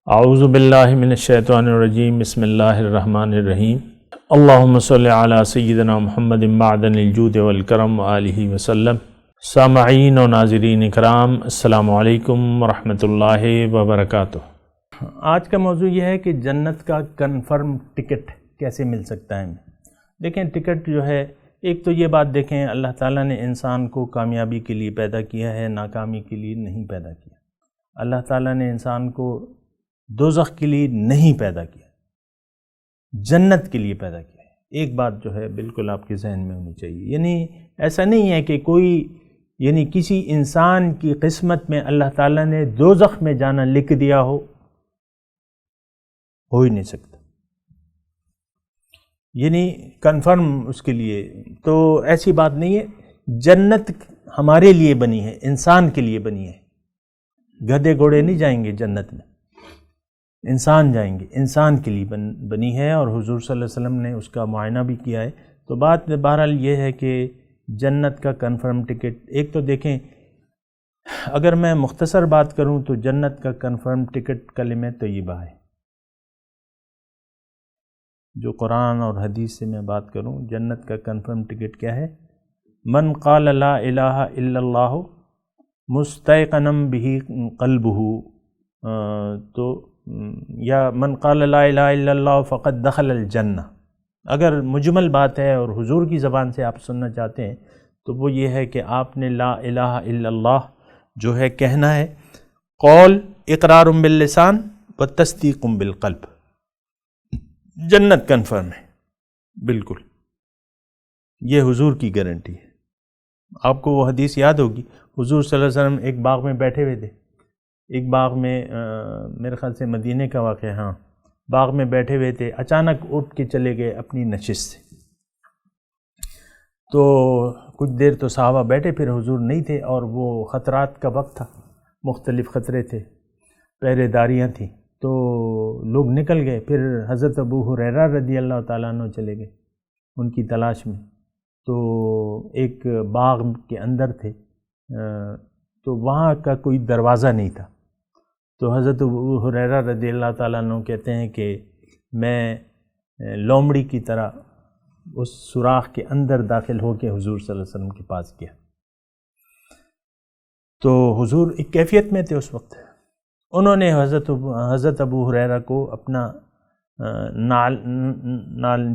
اعوذ باللہ من الشیطان الرجیم بسم اللہ الرحمن الرحیم اللہم صلی علی سیدنا محمد معدن الجود والکرم وآلہ وسلم۔ سامعین و ناظرین اکرام، السلام علیکم ورحمۃ اللہ وبرکاتہ۔ آج کا موضوع یہ ہے کہ جنت کا کنفرم ٹکٹ کیسے مل سکتا ہے ہمیں۔ دیکھیں، ٹکٹ جو ہے، ایک تو یہ بات دیکھیں، اللہ تعالیٰ نے انسان کو کامیابی کے لیے پیدا کیا ہے، ناکامی کے لیے نہیں پیدا کیا۔ اللہ تعالیٰ نے انسان کو دوزخ کے لیے نہیں پیدا کیا، جنت کے لیے پیدا کیا ہے۔ ایک بات جو ہے بالکل آپ کے ذہن میں ہونی چاہیے، یعنی ایسا نہیں ہے کہ کوئی کسی انسان کی قسمت میں اللہ تعالیٰ نے دوزخ میں جانا لکھ دیا ہو ہی نہیں سکتا، یعنی کنفرم اس کے لیے تو ایسی بات نہیں ہے۔ جنت ہمارے لیے بنی ہے، انسان کے لیے بنی ہے۔ گدھے گھوڑے نہیں جائیں گے جنت میں، انسان جائیں گے، انسان کے لیے بنی ہے، اور حضور صلی اللہ علیہ وسلم نے اس کا معائنہ بھی کیا ہے۔ تو بات بہرحال یہ ہے کہ جنت کا کنفرم ٹکٹ، ایک تو دیکھیں، اگر میں مختصر بات کروں تو جنت کا کنفرم ٹکٹ کلمہ طیبہ ہے۔ جو قرآن اور حدیث سے میں بات کروں، جنت کا کنفرم ٹکٹ کیا ہے؟ من قال لا الہ الا اللہ مستیقنا بہ قلبہ، تو یا من قال لا الہ الا اللہ فقد دخل الجنہ۔ اگر مجمل بات ہے اور حضور کی زبان سے آپ سننا چاہتے ہیں تو وہ یہ ہے کہ آپ نے لا الہ الا اللہ جو ہے کہنا ہے، قول اقرار باللسان و تصدیق بالقلب، جنت کنفرم ہے بالکل۔ یہ حضور کی گارنٹی ہے۔ آپ کو وہ حدیث یاد ہوگی، حضور صلی اللہ علیہ وسلم ایک باغ میں بیٹھے ہوئے تھے، ایک باغ میں میرے خیال سے مدینے کا واقعہ، ہاں، باغ میں بیٹھے ہوئے تھے، اچانک اٹھ کے چلے گئے اپنی نشست سے۔ تو کچھ دیر تو صحابہ بیٹھے، پھر حضور نہیں تھے، اور وہ خطرات کا وقت تھا، مختلف خطرے تھے، پہرے داریاں تھیں، تو لوگ نکل گئے۔ پھر حضرت ابو ہریرہ رضی اللہ تعالیٰ عنہ چلے گئے ان کی تلاش میں، تو ایک باغ کے اندر تھے، تو وہاں کا کوئی دروازہ نہیں تھا۔ تو حضرت ابو ہریرہ رضی اللہ تعالیٰ عنہ کہتے ہیں کہ میں لومڑی کی طرح اس سوراخ کے اندر داخل ہو کے حضور صلی اللہ علیہ وسلم کے پاس گیا۔ تو حضور ایک کیفیت میں تھے اس وقت، انہوں نے حضرت ابو ہریرہ کو اپنا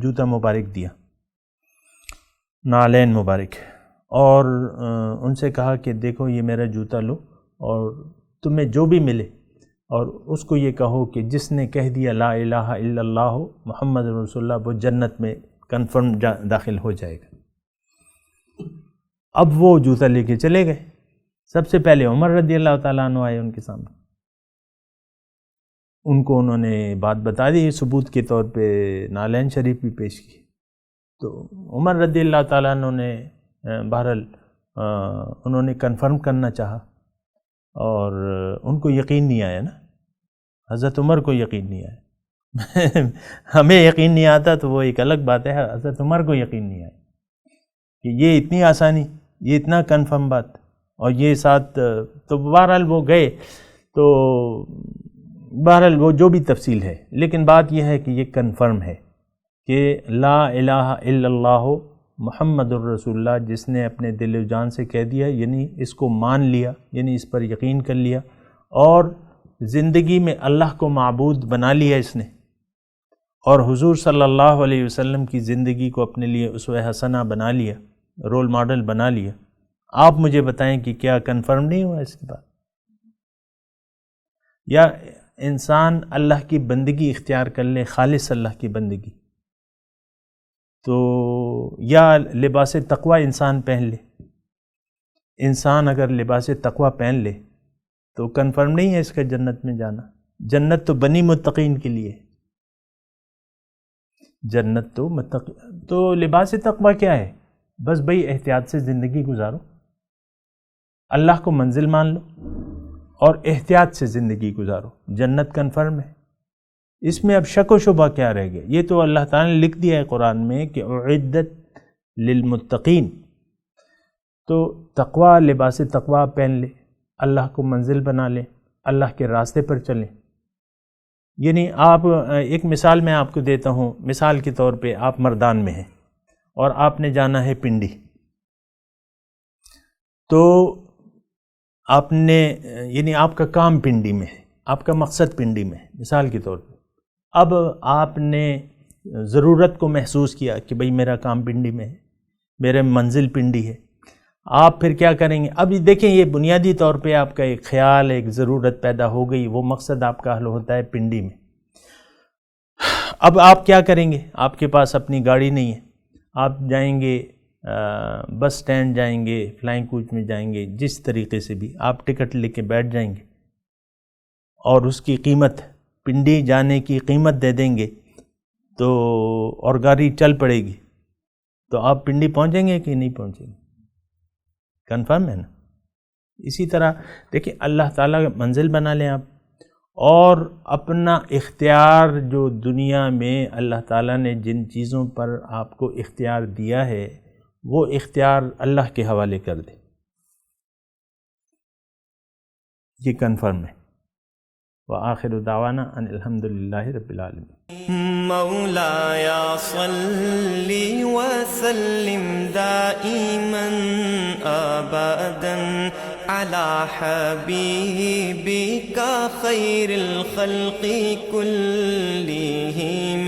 جوتا مبارک دیا، نالین مبارک، اور ان سے کہا کہ دیکھو یہ میرا جوتا لو، اور تمہیں جو بھی ملے، اور اس کو یہ کہو کہ جس نے کہہ دیا لا الہ الا اللہ محمد رسول اللہ، وہ جنت میں کنفرم داخل ہو جائے گا۔ اب وہ جوتا لے کے چلے گئے۔ سب سے پہلے عمر رضی اللہ تعالیٰ عنہ آئے ان کے سامنے، ان کو انہوں نے بات بتا دی، ثبوت کے طور پہ نالین شریف بھی پیش کی۔ تو عمر رضی اللہ تعالیٰ عنہ نے بہرحال انہوں نے کنفرم کرنا چاہا، اور ان کو یقین نہیں آیا نا، حضرت عمر کو یقین نہیں آیا۔ ہمیں یقین نہیں آتا تو وہ ایک الگ بات ہے، حضرت عمر کو یقین نہیں آیا کہ یہ اتنی آسانی، یہ اتنا کنفرم بات، اور یہ ساتھ تو بہرحال وہ گئے۔ تو بہرحال وہ جو بھی تفصیل ہے، لیکن بات یہ ہے کہ یہ کنفرم ہے کہ لا الہ الا اللہ محمد الرسول اللہ، جس نے اپنے دل و جان سے کہہ دیا، یعنی اس کو مان لیا، یعنی اس پر یقین کر لیا، اور زندگی میں اللہ کو معبود بنا لیا اس نے، اور حضور صلی اللہ علیہ وسلم کی زندگی کو اپنے لیے اسوہ حسنہ بنا لیا، رول ماڈل بنا لیا۔ آپ مجھے بتائیں کہ کیا کنفرم نہیں ہوا اس کے بعد؟ یا انسان اللہ کی بندگی اختیار کر لے، خالص اللہ کی بندگی، تو یا لباس تقوی انسان پہن لے۔ انسان اگر لباس تقوی پہن لے تو کنفرم نہیں ہے اس کا جنت میں جانا۔ جنت تو بنی متقین کے لیے، جنت تو لباس تقوی کیا ہے؟ بس بھئی احتیاط سے زندگی گزارو، اللہ کو منزل مان لو، اور احتیاط سے زندگی گزارو، جنت کنفرم ہے۔ اس میں اب شک و شبہ کیا رہ گیا؟ یہ تو اللہ تعالیٰ نے لکھ دیا ہے قرآن میں کہ اعدت للمتقین، تو تقوی، لباس تقوی پہن لے، اللہ کو منزل بنا لیں، اللہ کے راستے پر چلیں، یعنی آپ ایک مثال میں آپ کو دیتا ہوں، مثال کے طور پہ آپ مردان میں ہیں اور آپ نے جانا ہے پنڈی، تو آپ نے یعنی آپ کا کام پنڈی میں ہے، آپ کا مقصد پنڈی میں ہے مثال کے طور پہ. اب آپ نے ضرورت کو محسوس کیا کہ بھئی میرا کام پنڈی میں ہے، میرے منزل پنڈی ہے. آپ پھر کیا کریں گے؟ اب دیکھیں یہ بنیادی طور پہ آپ کا ایک خیال، ایک ضرورت پیدا ہو گئی، وہ مقصد آپ کا حل ہوتا ہے پنڈی میں. اب آپ کیا کریں گے؟ آپ کے پاس اپنی گاڑی نہیں ہے، آپ جائیں گے بس سٹینڈ جائیں گے، فلائنگ کوچ میں جائیں گے، جس طریقے سے بھی آپ ٹکٹ لے کے بیٹھ جائیں گے اور اس کی قیمت، پنڈی جانے کی قیمت دے دیں گے تو اور گاڑی چل پڑے گی تو آپ پنڈی پہنچیں گے کہ نہیں پہنچیں گے؟ کنفرم ہے نا؟ اسی طرح دیکھیں اللہ تعالیٰ منزل بنا لیں آپ، اور اپنا اختیار جو دنیا میں اللہ تعالیٰ نے جن چیزوں پر آپ کو اختیار دیا ہے وہ اختیار اللہ کے حوالے کر دیں. یہ کنفرم ہے. وآخر دعوانا ان الحمدللہ رب العالمین. مولاي صل وسلم دائما ابدا على حبيبك خير الخلق كلهم